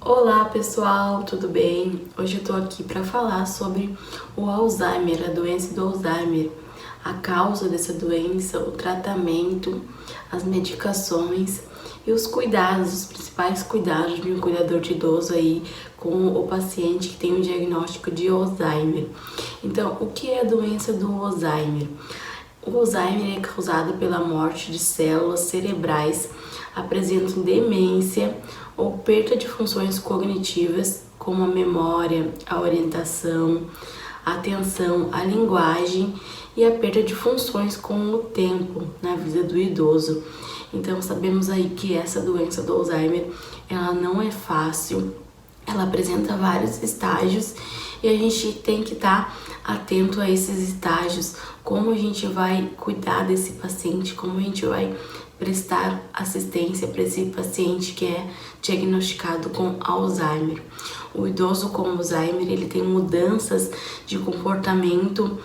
Olá pessoal, tudo bem? Hoje eu tô aqui para falar sobre o Alzheimer, a doença do Alzheimer, a causa dessa doença, o tratamento, as medicações e os cuidados, os principais cuidados de um cuidador de idoso aí com o paciente que tem um diagnóstico de Alzheimer. Então, o que é a doença do Alzheimer? O Alzheimer é causado pela morte de células cerebrais, apresentam demência ou perda de funções cognitivas, como a memória, a orientação, a atenção, a linguagem e a perda de funções com o tempo na vida do idoso. Então sabemos aí que essa doença do Alzheimer, ela não é fácil, ela apresenta vários estágios e a gente tem que estar atento a esses estágios, como a gente vai cuidar desse paciente, como a gente vai prestar assistência para esse paciente que é diagnosticado com Alzheimer. O idoso com Alzheimer, ele tem mudanças de comportamento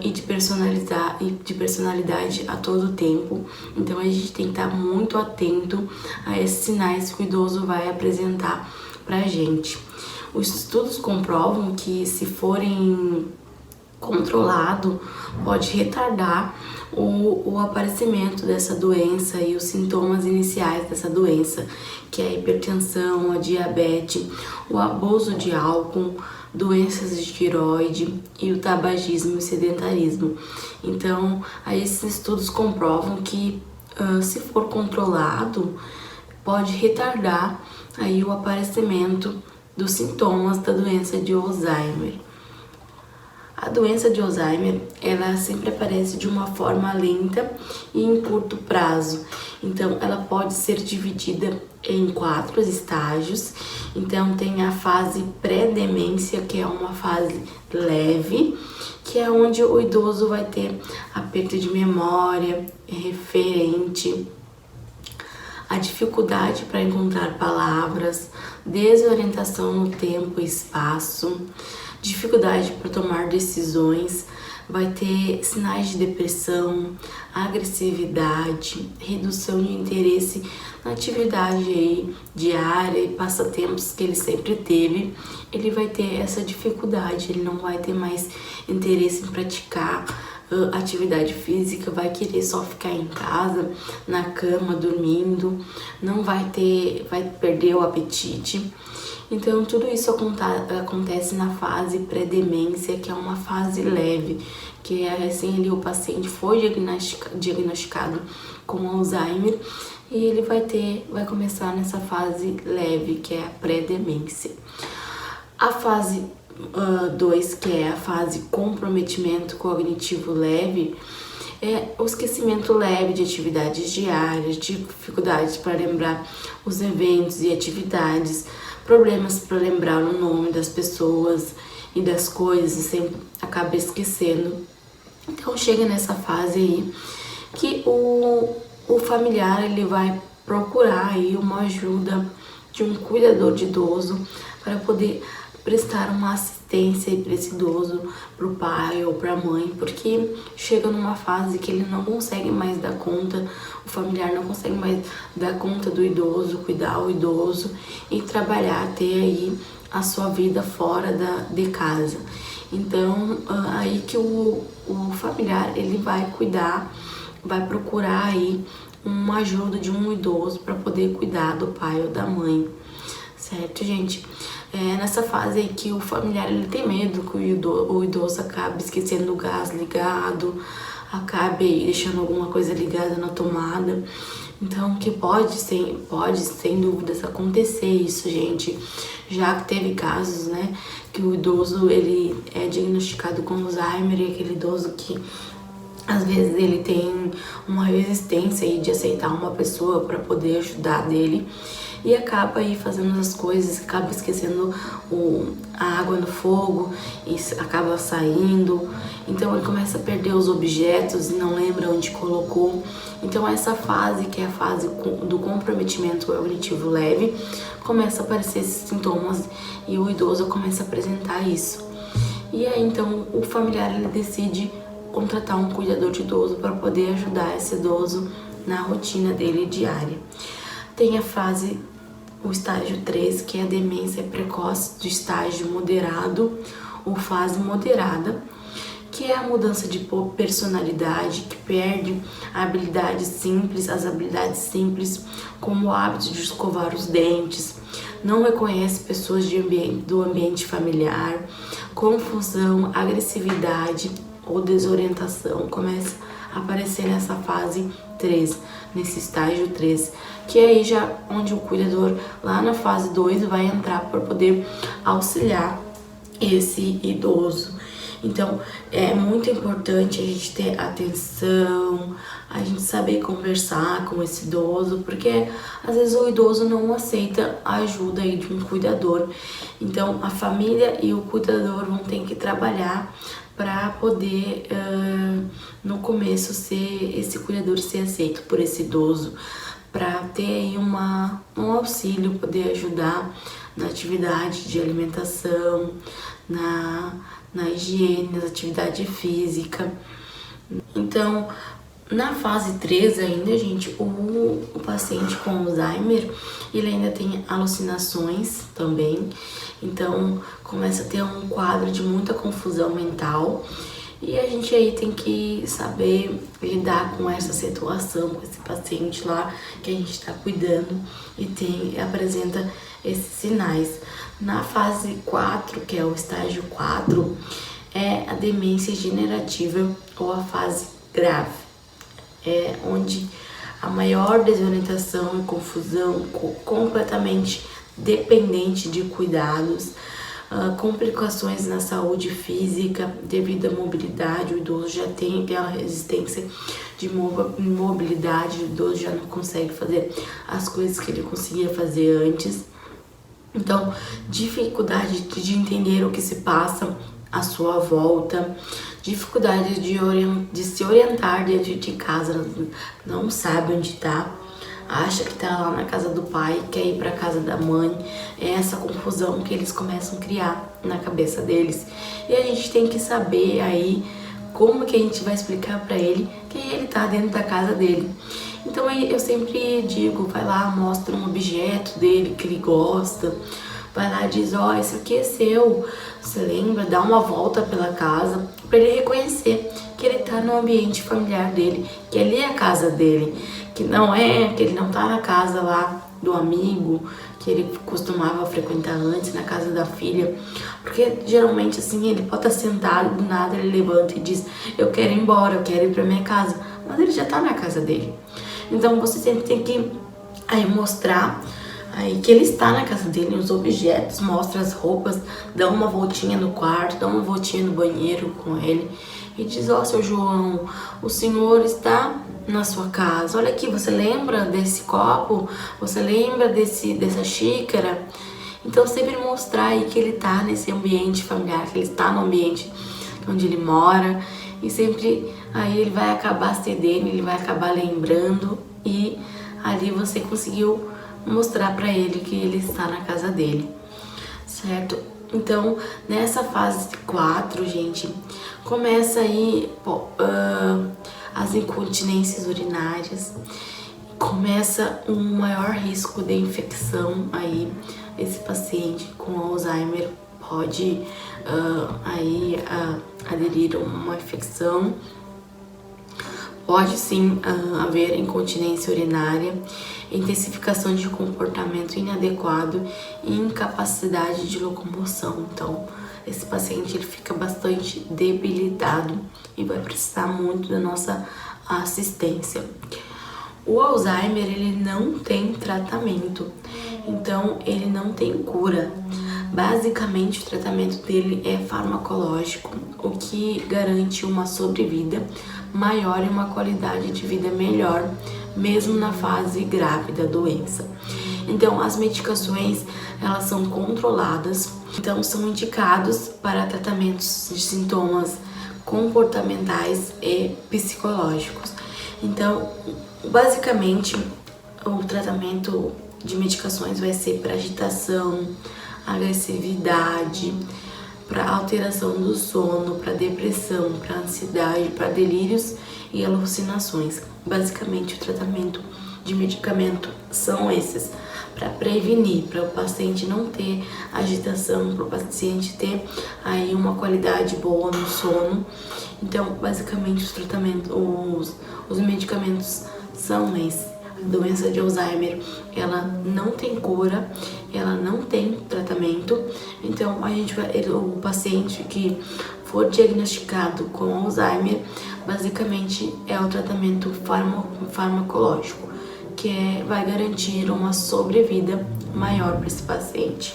e de personalidade a todo tempo. Então a gente tem que estar muito atento a esses sinais que o idoso vai apresentar pra gente. Os estudos comprovam que, se forem controlado, pode retardar o aparecimento dessa doença e os sintomas iniciais dessa doença, que é a hipertensão, a diabetes, o abuso de álcool, doenças de tireoide e o tabagismo e o sedentarismo. Então, aí esses estudos comprovam que, se for controlado, pode retardar aí o aparecimento dos sintomas da doença de Alzheimer. A doença de Alzheimer, ela sempre aparece de uma forma lenta e em curto prazo. Então, ela pode ser dividida em 4 estágios. Então, tem a fase pré-demência, que é uma fase leve, que é onde o idoso vai ter a perda de memória, referente, a dificuldade para encontrar palavras, desorientação no tempo e espaço, dificuldade para tomar decisões, vai ter sinais de depressão, agressividade, redução de interesse na atividade aí diária e passatempos que ele sempre teve. Ele vai ter essa dificuldade, ele não vai ter mais interesse em praticar atividade física, vai querer só ficar em casa, na cama, dormindo, não vai perder o apetite. Então, tudo isso acontece na fase pré-demência, que é uma fase leve, que é assim, o paciente foi diagnosticado com Alzheimer e ele vai começar nessa fase leve, que é a pré-demência. A fase 2, que é a fase comprometimento cognitivo leve, é o esquecimento leve de atividades diárias, dificuldades para lembrar os eventos e atividades, problemas para lembrar o nome das pessoas e das coisas e sempre acaba esquecendo. Então chega nessa fase aí que o familiar ele vai procurar aí uma ajuda de um cuidador de idoso para poder prestar uma assistência para esse idoso, para o pai ou para a mãe, porque chega numa fase que ele não consegue mais dar conta, o familiar não consegue mais dar conta do idoso, cuidar o idoso e trabalhar, ter aí a sua vida fora de casa. Então, aí que o familiar ele vai cuidar, vai procurar aí uma ajuda de um idoso para poder cuidar do pai ou da mãe, certo, gente? É nessa fase aí que o familiar ele tem medo que o idoso acabe esquecendo o gás ligado, acabe deixando alguma coisa ligada na tomada. Então, que pode sem dúvidas acontecer isso, gente. Já que teve casos, né, que o idoso ele é diagnosticado com Alzheimer, e aquele idoso que às vezes ele tem uma resistência aí de aceitar uma pessoa para poder ajudar dele e acaba aí fazendo as coisas, acaba esquecendo a água no fogo e acaba saindo. Então ele começa a perder os objetos e não lembra onde colocou. Então essa fase, que é a fase do comprometimento cognitivo leve, começa a aparecer esses sintomas e o idoso começa a apresentar isso. E aí então o familiar ele decide contratar um cuidador de idoso para poder ajudar esse idoso na rotina dele diária. Tem a fase o estágio 3, que é a demência precoce do estágio moderado ou fase moderada, que é a mudança de personalidade, que perde as habilidades simples, como o hábito de escovar os dentes, não reconhece pessoas do ambiente familiar, confusão, agressividade ou desorientação começa a aparecer nessa fase 3, nesse estágio 3, que é aí já onde o cuidador lá na fase 2 vai entrar para poder auxiliar esse idoso. Então, é muito importante a gente ter atenção, a gente saber conversar com esse idoso, porque às vezes o idoso não aceita a ajuda aí de um cuidador. Então, a família e o cuidador vão ter que trabalhar para poder, no começo, esse cuidador ser aceito por esse idoso, para ter aí um auxílio, poder ajudar na atividade de alimentação, na higiene, na atividade física. Então, na fase 3 ainda, gente, o paciente com Alzheimer, ele ainda tem alucinações também. Então, começa a ter um quadro de muita confusão mental. E a gente aí tem que saber lidar com essa situação, com esse paciente lá que a gente está cuidando e apresenta esses sinais. Na fase 4, que é o estágio 4, é a demência generativa ou a fase grave. É onde a maior desorientação e confusão, completamente dependente de cuidados, complicações na saúde física devido à mobilidade. O idoso já tem aquela resistência de mobilidade, o idoso já não consegue fazer as coisas que ele conseguia fazer antes. Então, dificuldade de entender o que se passa à sua volta, dificuldade de se orientar dentro de casa, não sabe onde está, acha que está lá na casa do pai, quer ir para a casa da mãe. É essa confusão que eles começam a criar na cabeça deles. E a gente tem que saber aí como que a gente vai explicar para ele que ele tá dentro da casa dele. Então eu sempre digo, vai lá, mostra um objeto dele que ele gosta, vai lá e diz, esse aqui é seu, você lembra? Dá uma volta pela casa para ele reconhecer que ele tá no ambiente familiar dele, que ali é a casa dele, que ele não tá na casa lá do amigo que ele costumava frequentar antes, na casa da filha, porque geralmente assim, ele pode estar sentado, do nada ele levanta e diz, eu quero ir embora, eu quero ir pra minha casa, mas ele já tá na casa dele. Então você sempre tem que aí mostrar aí que ele está na casa dele, os objetos, mostra as roupas, dá uma voltinha no quarto, dá uma voltinha no banheiro com ele e diz, seu João, o senhor está na sua casa, olha aqui, você lembra desse copo? Você lembra dessa xícara? Então sempre mostrar aí que ele tá nesse ambiente familiar, que ele está no ambiente onde ele mora, e sempre aí ele vai acabar cedendo, ele vai acabar lembrando, e ali você conseguiu mostrar para ele que ele está na casa dele, certo? Então, nessa fase 4, gente, começa aí as incontinências urinárias, começa um maior risco de infecção aí. Esse paciente com Alzheimer pode aderir a uma infecção. Pode sim haver incontinência urinária, intensificação de comportamento inadequado e incapacidade de locomoção. Então, esse paciente ele fica bastante debilitado e vai precisar muito da nossa assistência. O Alzheimer ele não tem tratamento, então ele não tem cura. Basicamente, o tratamento dele é farmacológico, o que garante uma sobrevida maior e uma qualidade de vida melhor, mesmo na fase grave da doença. Então, as medicações, elas são controladas, então são indicados para tratamentos de sintomas comportamentais e psicológicos. Então, basicamente, o tratamento de medicações vai ser para agitação, agressividade, para alteração do sono, para depressão, para ansiedade, para delírios e alucinações. Basicamente, o tratamento de medicamento são esses, para prevenir, para o paciente não ter agitação, para o paciente ter aí uma qualidade boa no sono. Então, basicamente, os medicamentos são esses. A doença de Alzheimer, ela não tem cura, ela não tem tratamento. Então, o paciente que for diagnosticado com Alzheimer, basicamente é o tratamento farmacológico, que vai garantir uma sobrevida maior para esse paciente.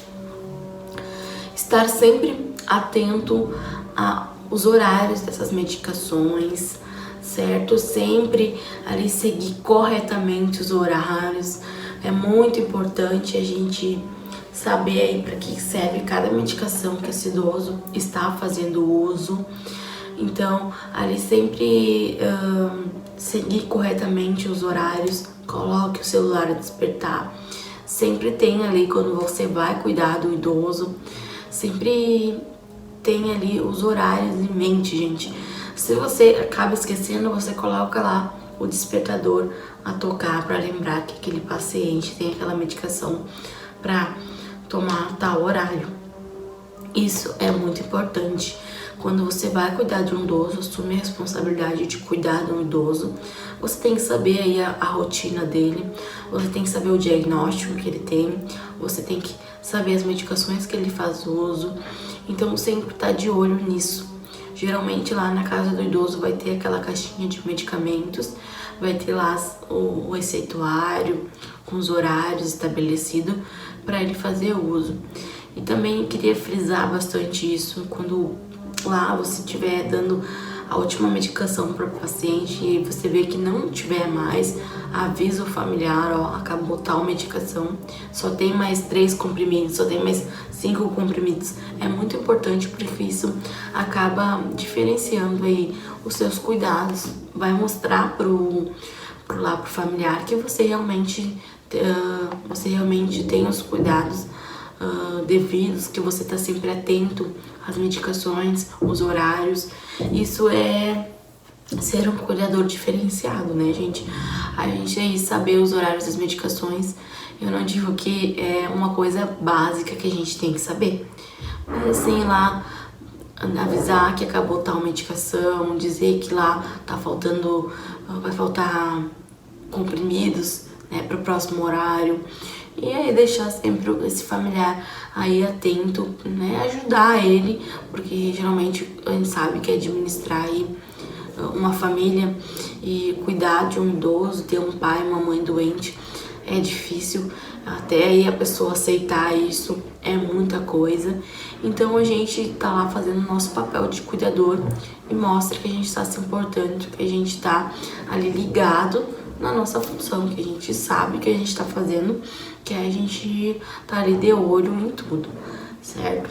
Estar sempre atento aos horários dessas medicações, certo? Sempre ali seguir corretamente os horários. É muito importante a gente saber aí para que serve cada medicação que esse idoso está fazendo uso. Então, ali sempre seguir corretamente os horários, coloque o celular a despertar. Sempre tem ali, quando você vai cuidar do idoso, sempre tem ali os horários em mente, gente. Se você acaba esquecendo, você coloca lá o despertador a tocar para lembrar que aquele paciente tem aquela medicação para tomar tal horário. Isso é muito importante. Quando você vai cuidar de um idoso, assume a responsabilidade de cuidar de um idoso, você tem que saber aí a rotina dele, você tem que saber o diagnóstico que ele tem, você tem que saber as medicações que ele faz uso. Então, sempre tá de olho nisso. Geralmente lá na casa do idoso vai ter aquela caixinha de medicamentos, vai ter lá o receituário com os horários estabelecidos para ele fazer uso. E também queria frisar bastante isso, quando lá você estiver dando a última medicação para o paciente e você vê que não tiver mais, avisa o familiar, ó, acabou tal medicação, só tem mais 3 comprimidos, só tem mais 5 comprimidos. É muito importante porque isso acaba diferenciando aí os seus cuidados, vai mostrar pro familiar que você realmente tem os cuidados devidos, que você está sempre atento às medicações, os horários. Isso é ser um cuidador diferenciado, né, gente? A gente aí saber os horários das medicações, eu não digo que é uma coisa básica que a gente tem que saber, mas assim, lá avisar que acabou tal medicação, dizer que lá vai faltar comprimidos, né, para o próximo horário. E aí deixar sempre esse familiar aí atento, né, ajudar ele, porque geralmente a gente sabe que administrar aí uma família e cuidar de um idoso, ter um pai, uma mãe doente é difícil, até aí a pessoa aceitar isso é muita coisa. Então a gente tá lá fazendo o nosso papel de cuidador e mostra que a gente tá se importando, que a gente tá ali ligado na nossa função, que a gente sabe que a gente tá fazendo, que a gente tá ali de olho em tudo, certo?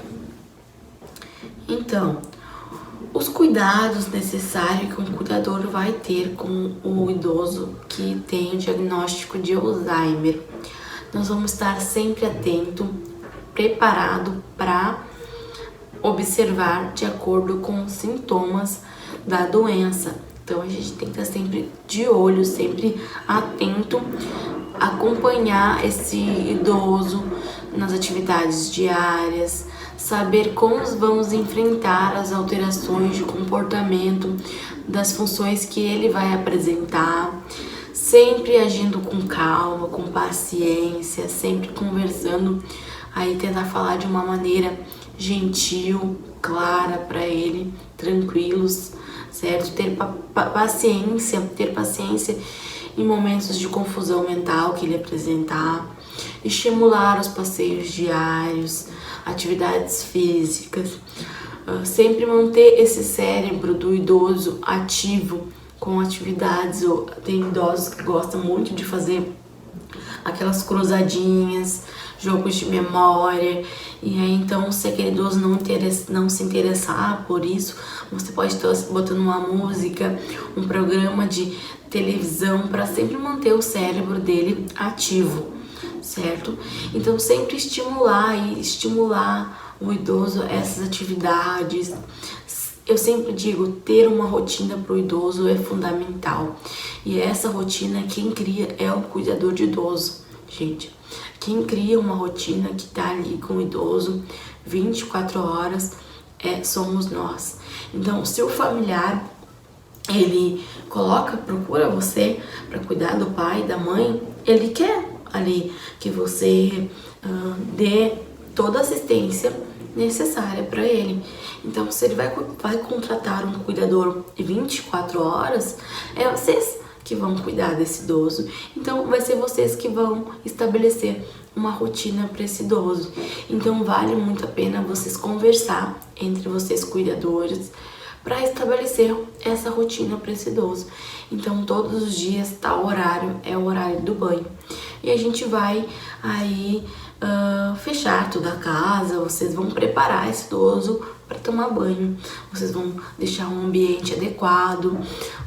Então, os cuidados necessários que um cuidador vai ter com o idoso que tem o diagnóstico de Alzheimer. Nós vamos estar sempre atento, preparado para observar de acordo com os sintomas da doença. Então a gente tem que estar sempre de olho, sempre atento, acompanhar esse idoso nas atividades diárias, saber como vamos enfrentar as alterações de comportamento, das funções que ele vai apresentar, sempre agindo com calma, com paciência, sempre conversando, aí tentar falar de uma maneira gentil, clara para ele, tranquilos, certo? Ter paciência em momentos de confusão mental que ele apresentar, estimular os passeios diários, atividades físicas, sempre manter esse cérebro do idoso ativo com atividades. Tem idosos que gostam muito de fazer aquelas cruzadinhas, jogos de memória, e aí então se aquele idoso não se interessar por isso, você pode estar botando uma música, um programa de televisão para sempre manter o cérebro dele ativo, certo? Então sempre estimular o idoso a essas atividades, eu sempre digo, ter uma rotina para o idoso é fundamental. E essa rotina, quem cria é o cuidador de idoso, gente. Quem cria uma rotina que tá ali com o idoso 24 horas somos nós. Então, se o familiar, ele procura você para cuidar do pai, da mãe, ele quer ali que você dê toda a assistência necessária para ele. Então, se ele vai contratar um cuidador de 24 horas, é vocês que vão cuidar desse idoso. Então, vai ser vocês que vão estabelecer uma rotina para esse idoso. Então, vale muito a pena vocês conversar entre vocês cuidadores para estabelecer essa rotina para esse idoso. Então, todos os dias, tal horário é o horário do banho. E a gente vai aí fechar toda a casa, vocês vão preparar esse idoso para tomar banho, vocês vão deixar um ambiente adequado,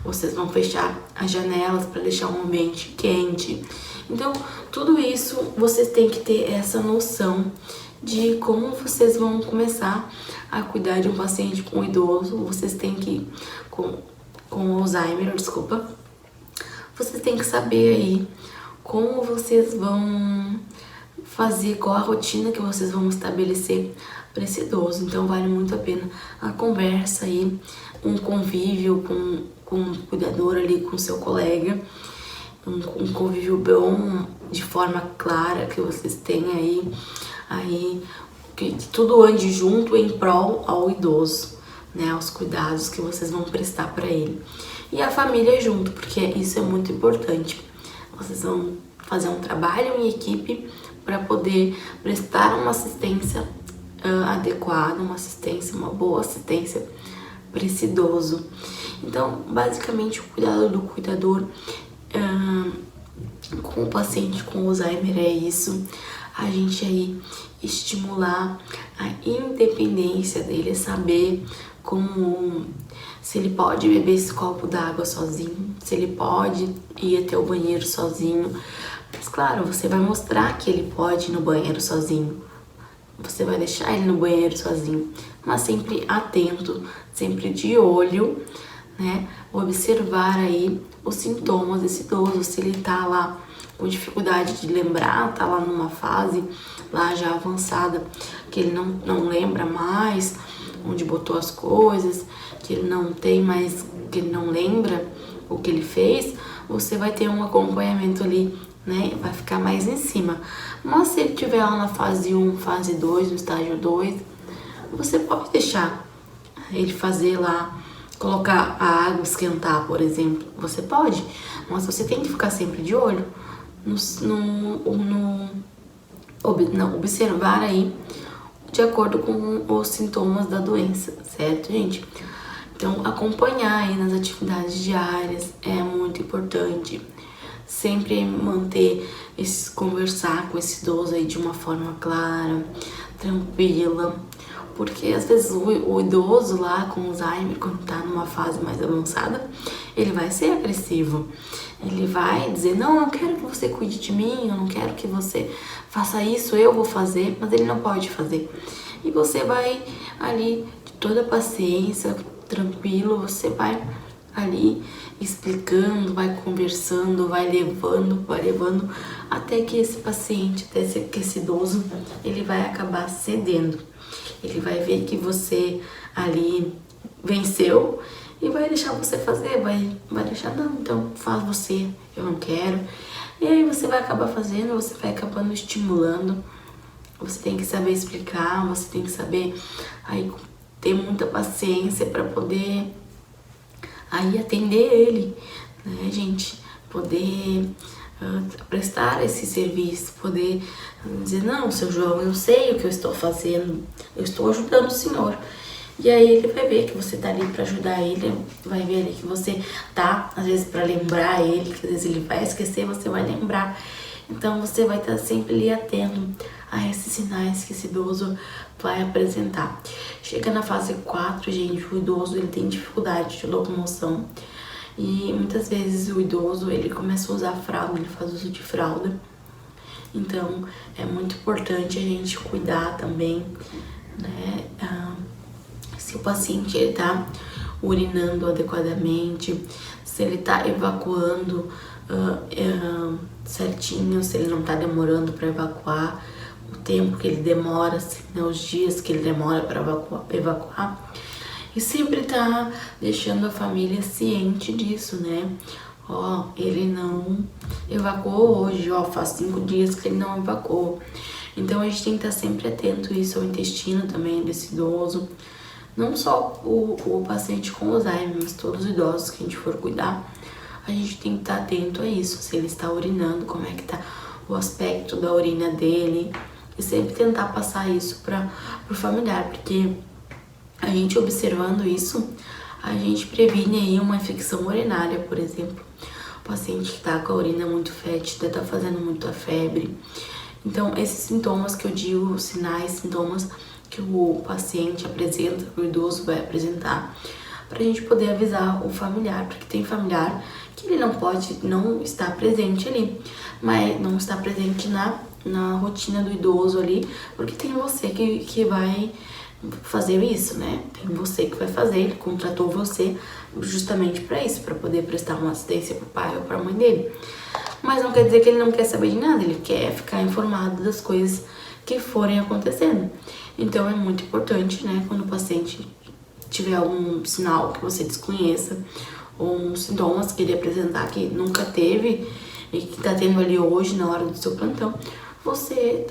vocês vão fechar as janelas para deixar um ambiente quente. Então, tudo isso vocês têm que ter essa noção de como vocês vão começar a cuidar de um paciente com idoso. Vocês têm que, com Alzheimer, desculpa, vocês têm que saber aí como vocês vão fazer, qual a rotina que vocês vão estabelecer para esse idoso. Então, vale muito a pena a conversa aí, um convívio com um cuidador ali, com seu colega, um convívio bom, de forma clara, que vocês tenham aí que tudo ande junto em prol ao idoso, né, aos cuidados que vocês vão prestar para ele. E a família junto, porque isso é muito importante. Vocês vão fazer um trabalho em equipe para poder prestar uma assistência adequada, uma boa assistência para esse idoso. Então, basicamente, o cuidado do cuidador com o paciente com Alzheimer é isso. A gente aí estimular a independência dele, saber se ele pode beber esse copo d'água sozinho, se ele pode ir até o banheiro sozinho. Mas claro, você vai mostrar que ele pode ir no banheiro sozinho, você vai deixar ele no banheiro sozinho, mas sempre atento, sempre de olho, né? Observar aí os sintomas desse idoso, se ele tá lá com dificuldade de lembrar, tá lá numa fase lá já avançada, que ele não lembra mais onde botou as coisas, que ele não tem mais, que ele não lembra o que ele fez, você vai ter um acompanhamento ali, né? Vai ficar mais em cima. Mas se ele estiver lá na fase 1, fase 2, no estágio 2, você pode deixar ele fazer lá, colocar a água esquentar, por exemplo. Você pode, mas você tem que ficar sempre de olho observar aí de acordo com os sintomas da doença, certo, gente? Então, acompanhar aí nas atividades diárias é muito importante. Sempre conversar com esse idoso aí de uma forma clara, tranquila, porque às vezes o idoso lá com Alzheimer, quando tá numa fase mais avançada, ele vai ser agressivo. Ele vai dizer, não, eu não quero que você cuide de mim, eu não quero que você faça isso, eu vou fazer, mas ele não pode fazer. E você vai ali, de toda paciência, tranquilo, você vai ali explicando, vai conversando, vai levando, até que esse paciente, que esse idoso, ele vai acabar cedendo. Ele vai ver que você ali venceu e vai deixar você fazer, vai deixar, não, então faz você, eu não quero. E aí você vai acabar fazendo, você vai acabando estimulando. Você tem que saber explicar, você tem que saber aí ter muita paciência para poder aí atender ele, né, gente? Poder prestar esse serviço, poder dizer, não, seu João, eu sei o que eu estou fazendo, eu estou ajudando o senhor. E aí ele vai ver que você tá ali para ajudar ele, vai ver ali que você tá, às vezes, para lembrar ele, que às vezes ele vai esquecer, você vai lembrar. Então você vai estar sempre ali atento a esses sinais que esse idoso vai apresentar. Chega na fase 4, gente, o idoso ele tem dificuldade de locomoção. E muitas vezes o idoso, ele começa a usar fralda, ele faz uso de fralda. Então, é muito importante a gente cuidar também, né, se o paciente está urinando adequadamente, se ele está evacuando certinho, se ele não está demorando para evacuar, o tempo que ele demora, né, os dias que ele demora para evacuar. E sempre tá deixando a família ciente disso, né? Ó, ele não evacuou hoje, ó, faz 5 dias que ele não evacuou. Então a gente tem que estar sempre atento a isso, ao intestino também desse idoso. Não só o paciente com Alzheimer, mas todos os idosos que a gente for cuidar, a gente tem que estar atento a isso. Se ele está urinando, como é que tá o aspecto da urina dele. E sempre tentar passar isso para o familiar, porque a gente observando isso, a gente previne aí uma infecção urinária, por exemplo. O paciente que está com a urina muito fétida, está fazendo muita febre. Então, esses sintomas que eu digo, sinais, sintomas que o paciente apresenta, que o idoso vai apresentar, para a gente poder avisar o familiar, porque tem familiar que ele não pode não estar presente ali, mas não está presente na rotina do idoso ali, porque tem você que vai fazer isso, né? Tem você que vai fazer, ele contratou você justamente para isso, para poder prestar uma assistência pro pai ou pra mãe dele. Mas não quer dizer que ele não quer saber de nada, ele quer ficar informado das coisas que forem acontecendo. Então é muito importante, né, quando o paciente tiver algum sinal que você desconheça, ou uns sintomas que ele apresentar que nunca teve e que tá tendo ali hoje na hora do seu plantão, você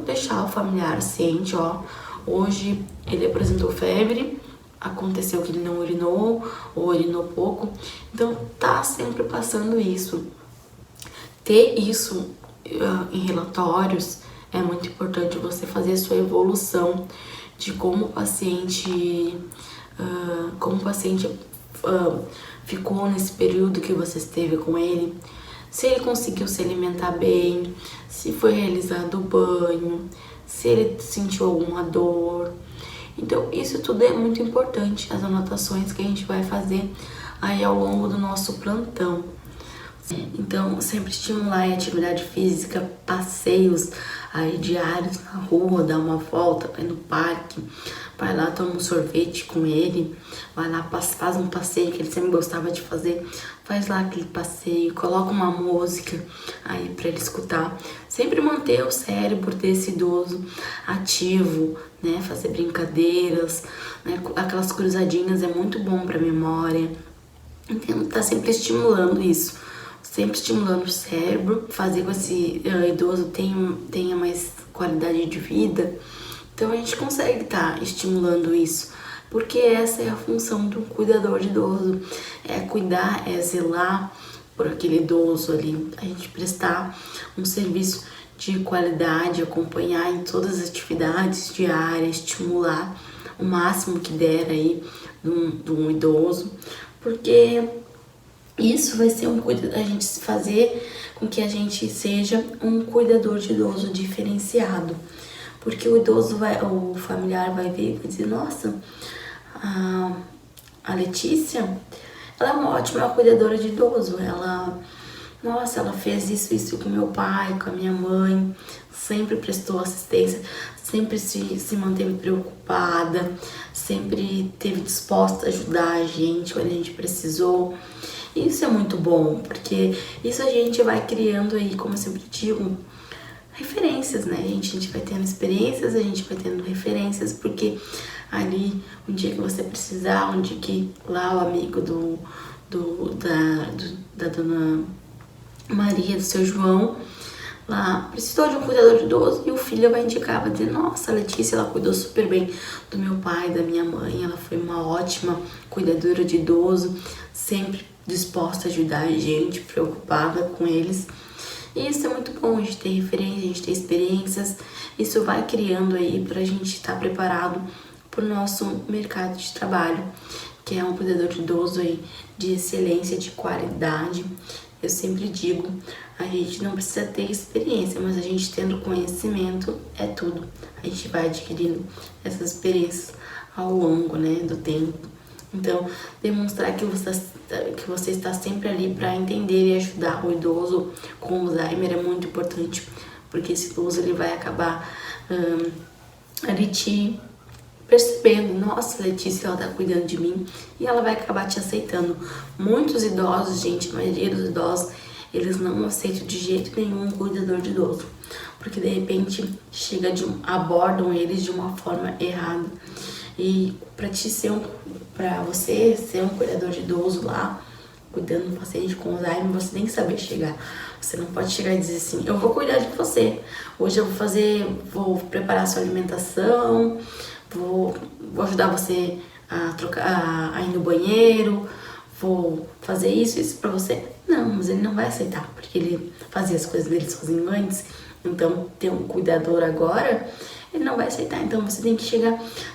deixar o familiar ciente, ó, hoje ele apresentou febre, aconteceu que ele não urinou ou urinou pouco, então tá sempre passando isso. Ter isso em relatórios é muito importante, você fazer a sua evolução de como o paciente ficou nesse período que você esteve com ele, se ele conseguiu se alimentar bem, se foi realizado o banho, se ele sentiu alguma dor. Então isso tudo é muito importante, as anotações que a gente vai fazer aí ao longo do nosso plantão. Então sempre estimular a atividade física, passeios aí diários na rua, dar uma volta, vai no parque, vai lá, toma um sorvete com ele, vai lá, faz um passeio que ele sempre gostava de fazer, faz lá aquele passeio, coloca uma música aí para ele escutar. Sempre manter o cérebro desse idoso ativo, né? Fazer brincadeiras, né? Aquelas cruzadinhas é muito bom para a memória. Então tá sempre estimulando isso, sempre estimulando o cérebro, fazer com que esse idoso tenha mais qualidade de vida. Então a gente consegue estar estimulando isso, porque essa é a função de um cuidador de idoso, é cuidar, é zelar por aquele idoso ali, a gente prestar um serviço de qualidade, acompanhar em todas as atividades diárias, estimular o máximo que der aí de um idoso, porque isso vai ser a gente fazer com que a gente seja um cuidador de idoso diferenciado. Porque o familiar vai ver e vai dizer, nossa, a Letícia, ela é uma ótima cuidadora de idoso, ela fez isso com meu pai, com a minha mãe, sempre prestou assistência, sempre se manteve preocupada, sempre esteve disposta a ajudar a gente quando a gente precisou. Isso é muito bom, porque isso a gente vai criando aí, como eu sempre digo, referências, né, gente? A gente vai tendo experiências, a gente vai tendo referências, porque ali, um dia que você precisar, um dia que lá o amigo da dona Maria, do seu João, lá precisou de um cuidador de idoso e o filho vai indicar, vai dizer, nossa, a Letícia, ela cuidou super bem do meu pai, da minha mãe, ela foi uma ótima cuidadora de idoso, sempre disposta a ajudar a gente, preocupada com eles. E isso é muito bom, a gente ter referência, a gente ter experiências, isso vai criando aí pra gente estar preparado pro nosso mercado de trabalho, que é um cuidador de idoso aí de excelência, de qualidade. Eu sempre digo, a gente não precisa ter experiência, mas a gente tendo conhecimento é tudo. A gente vai adquirindo essas experiências ao longo, né, do tempo. Então, demonstrar que você está sempre ali para entender e ajudar o idoso com Alzheimer é muito importante, porque esse idoso ele vai acabar ali te percebendo, nossa, Letícia, ela tá cuidando de mim, e ela vai acabar te aceitando. Muitos idosos, gente, a maioria dos idosos, eles não aceitam de jeito nenhum um cuidador de idoso, porque de repente abordam eles de uma forma errada. E para você ser um cuidador de idoso lá, cuidando do paciente com Alzheimer, você tem que saber chegar. Você não pode chegar e dizer assim, eu vou cuidar de você. Hoje eu vou preparar sua alimentação, vou ajudar você a ir no banheiro, vou fazer isso pra você. Não, mas ele não vai aceitar, porque ele fazia as coisas dele sozinho antes. Então, ter um cuidador agora, ele não vai aceitar. Então, você tem que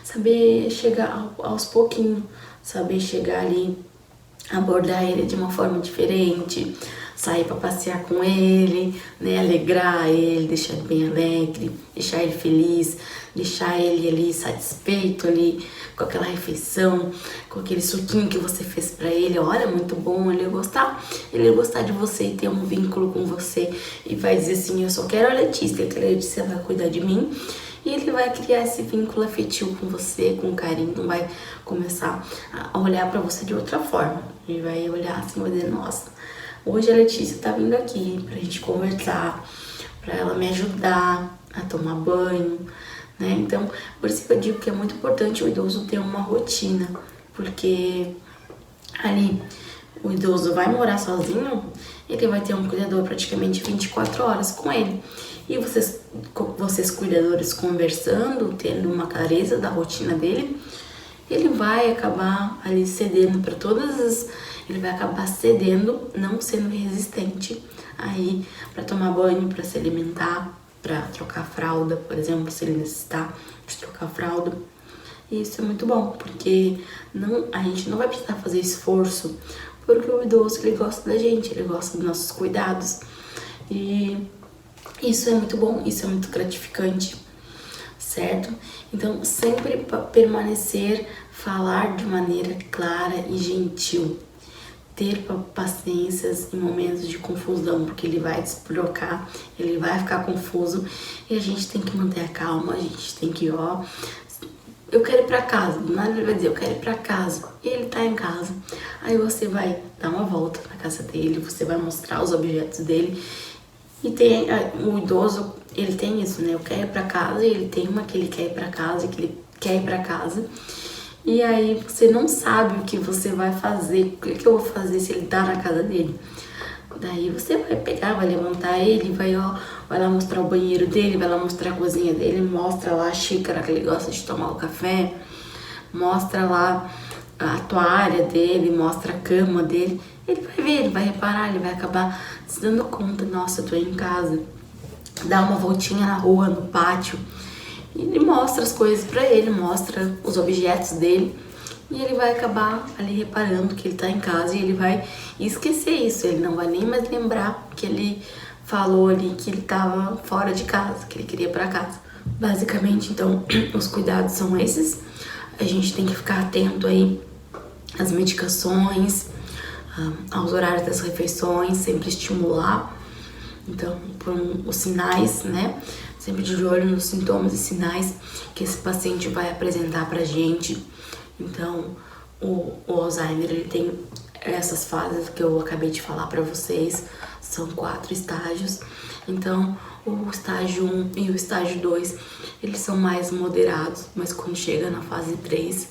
saber chegar aos pouquinhos, saber chegar ali, abordar ele de uma forma diferente, sair para passear com ele, né, alegrar ele, deixar ele bem alegre, deixar ele feliz, deixar ele ali satisfeito ali com aquela refeição, com aquele suquinho que você fez para ele. Olha, muito bom, ele ia gostar de você e ter um vínculo com você, e vai dizer assim, eu só quero a Letícia, que a Letícia vai cuidar de mim. E ele vai criar esse vínculo afetivo com você, com carinho, não vai começar a olhar pra você de outra forma. Ele vai olhar assim e vai dizer, nossa, hoje a Letícia tá vindo aqui pra gente conversar, pra ela me ajudar a tomar banho, né? Então, por isso que eu digo que é muito importante o idoso ter uma rotina, porque ali o idoso vai morar sozinho, ele vai ter um cuidador praticamente 24 horas com ele. E vocês cuidadores conversando, tendo uma clareza da rotina dele, ele vai acabar ali cedendo para ele vai acabar cedendo, não sendo resistente aí para tomar banho, para se alimentar, para trocar fralda, por exemplo, se ele necessitar de trocar fralda. E isso é muito bom, porque a gente não vai precisar fazer esforço, porque o idoso, ele gosta da gente, ele gosta dos nossos cuidados. E isso é muito bom, isso é muito gratificante, certo? Então, sempre falar de maneira clara e gentil. Ter paciências em momentos de confusão, porque ele vai desbloquear, ele vai ficar confuso, e a gente tem que manter a calma, a gente tem que, eu quero ir pra casa, nada ele vai dizer, eu quero ir pra casa, e ele tá em casa. Aí você vai dar uma volta na casa dele, você vai mostrar os objetos dele. E o idoso, ele tem isso, né? Eu quero ir pra casa, e ele tem uma que ele quer ir pra casa, que ele quer ir pra casa. E aí você não sabe o que você vai fazer, o que eu vou fazer se ele tá na casa dele. Daí você vai pegar, vai levantar ele, vai lá mostrar o banheiro dele, vai lá mostrar a cozinha dele, mostra lá a xícara que ele gosta de tomar o café, mostra lá a toalha dele, mostra a cama dele. Ele vai ver, ele vai reparar, ele vai acabar se dando conta, nossa, eu tô em casa. Dá uma voltinha na rua, no pátio, e ele mostra as coisas pra ele, mostra os objetos dele, e ele vai acabar ali reparando que ele tá em casa, e ele vai esquecer isso, ele não vai nem mais lembrar que ele falou ali que ele tava fora de casa, que ele queria ir pra casa. Basicamente, então, os cuidados são esses. A gente tem que ficar atento aí às medicações, aos horários das refeições, sempre estimular. Então, os sinais, né? Sempre de olho nos sintomas e sinais que esse paciente vai apresentar pra gente. Então, o Alzheimer, ele tem essas fases que eu acabei de falar pra vocês. São 4 estágios. Então, o estágio 1 e o estágio 2, eles são mais moderados, mas quando chega na fase 3,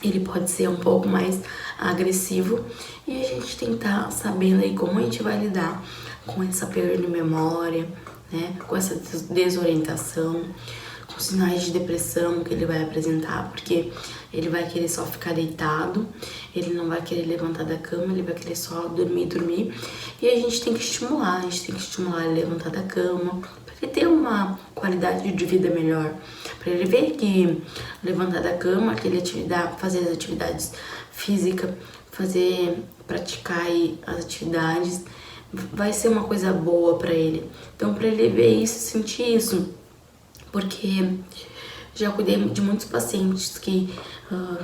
ele pode ser um pouco mais agressivo, e a gente tem que estar sabendo aí como a gente vai lidar com essa perda de memória, né, com essa desorientação, com sinais de depressão que ele vai apresentar, porque ele vai querer só ficar deitado, ele não vai querer levantar da cama, ele vai querer só dormir, e a gente tem que estimular, ele a levantar da cama, para ele ter uma qualidade de vida melhor, para ele ver que levantar da cama, fazer as atividades físicas, praticar aí as atividades, vai ser uma coisa boa para ele. Então, para ele ver isso, sentir isso, porque já cuidei de muitos pacientes que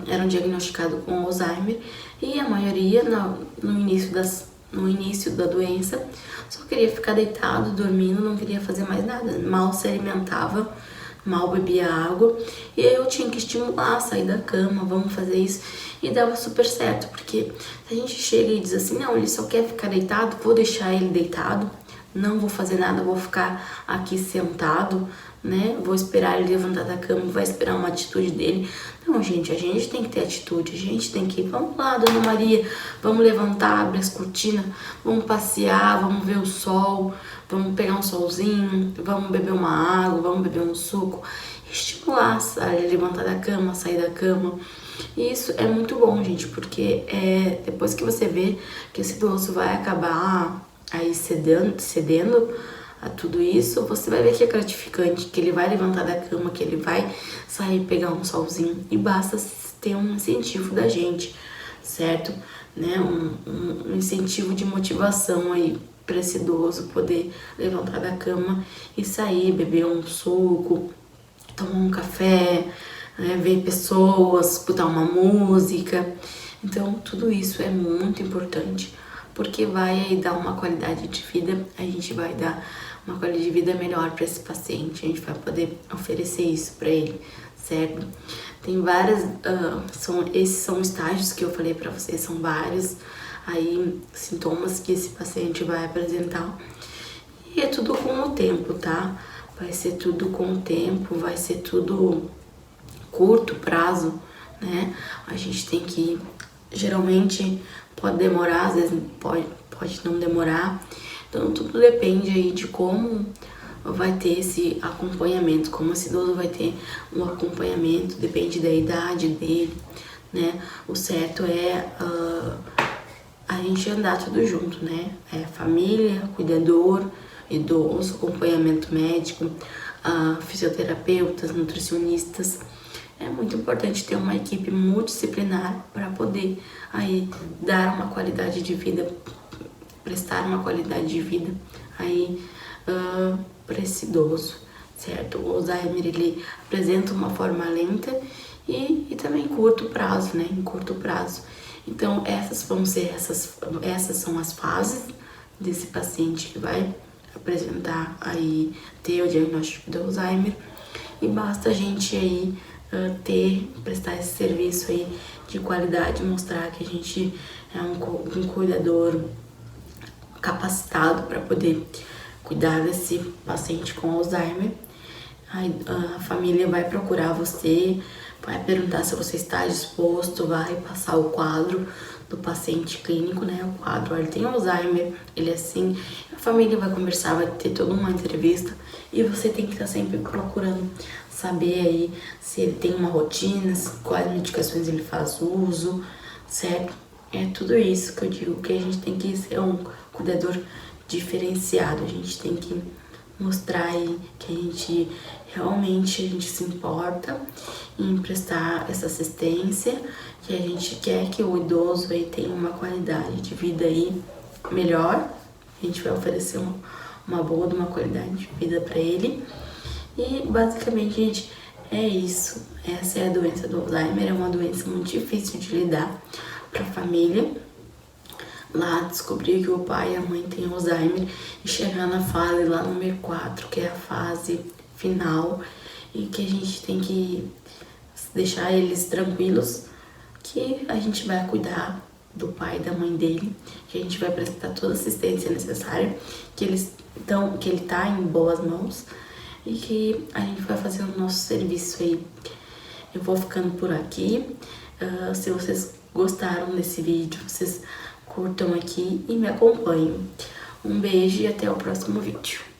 eram diagnosticados com Alzheimer, e a maioria no início da doença só queria ficar deitado, dormindo, não queria fazer mais nada, mal se alimentava, mal bebia água, e aí eu tinha que estimular, sair da cama, vamos fazer isso, e dava super certo, porque se a gente chega e diz assim, não, ele só quer ficar deitado, vou deixar ele deitado, não vou fazer nada, vou ficar aqui sentado, né? Vou esperar ele levantar da cama, vai esperar uma atitude dele. Não, gente, a gente tem que ter atitude, a gente tem que ir, vamos lá, Dona Maria, vamos levantar, abrir as cortinas, vamos passear, vamos ver o sol, vamos pegar um solzinho, vamos beber uma água, vamos beber um suco, estimular a levantar da cama, sair da cama. E isso é muito bom, gente, porque depois que você vê que esse idoso vai acabar aí cedendo a tudo isso, você vai ver que é gratificante, que ele vai levantar da cama, que ele vai sair pegar um solzinho, e basta ter um incentivo da gente, certo? Né? Um incentivo de motivação aí para esse idoso poder levantar da cama e sair, beber um suco, tomar um café, né? Ver pessoas, escutar uma música. Então tudo isso é muito importante, porque vai aí dar uma qualidade de vida, a gente vai dar uma qualidade de vida melhor para esse paciente, a gente vai poder oferecer isso para ele, certo? Tem várias, esses são estágios que eu falei para vocês, são vários aí sintomas que esse paciente vai apresentar, e é tudo com o tempo, tá? Vai ser tudo com o tempo, vai ser tudo curto prazo, né? A gente tem que, geralmente pode demorar, às vezes pode não demorar, então tudo depende aí de como vai ter esse acompanhamento, como esse idoso vai ter um acompanhamento, depende da idade dele, né? O certo é a gente andar tudo junto, né? Família, cuidador, idoso, acompanhamento médico, fisioterapeutas, nutricionistas. É muito importante ter uma equipe multidisciplinar para poder aí dar uma qualidade de vida, prestar uma qualidade de vida aí para esse idoso, certo? O Alzheimer, ele apresenta uma forma lenta e também curto prazo, né? Em curto prazo. Então essas são as fases desse paciente que vai apresentar aí, ter o diagnóstico do Alzheimer, e basta a gente aí prestar esse serviço aí de qualidade, mostrar que a gente é um cuidador capacitado para poder cuidar desse paciente com Alzheimer. A família vai procurar você, vai perguntar se você está disposto, vai passar o quadro do paciente clínico, né? O quadro, ele tem Alzheimer, ele é assim. A família vai conversar, vai ter toda uma entrevista, e você tem que estar sempre procurando saber aí se ele tem uma rotina, quais medicações ele faz uso, certo? É tudo isso que eu digo, que a gente tem que ser um cuidador diferenciado, a gente tem que mostrar aí que a gente realmente se importa em prestar essa assistência, que a gente quer que o idoso aí tenha uma qualidade de vida aí melhor, a gente vai oferecer uma boa qualidade de vida para ele. E basicamente, gente, é isso. Essa é a doença do Alzheimer, é uma doença muito difícil de lidar para a família. Lá descobrir que o pai e a mãe têm Alzheimer e chegar na fase lá número 4, que é a fase final, e que a gente tem que deixar eles tranquilos, que a gente vai cuidar do pai e da mãe dele, que a gente vai prestar toda a assistência necessária, que ele tá em boas mãos, e que a gente vai fazer o nosso serviço aí. Eu vou ficando por aqui. Se vocês gostaram desse vídeo, vocês curtam aqui e me acompanhem. Um beijo e até o próximo vídeo.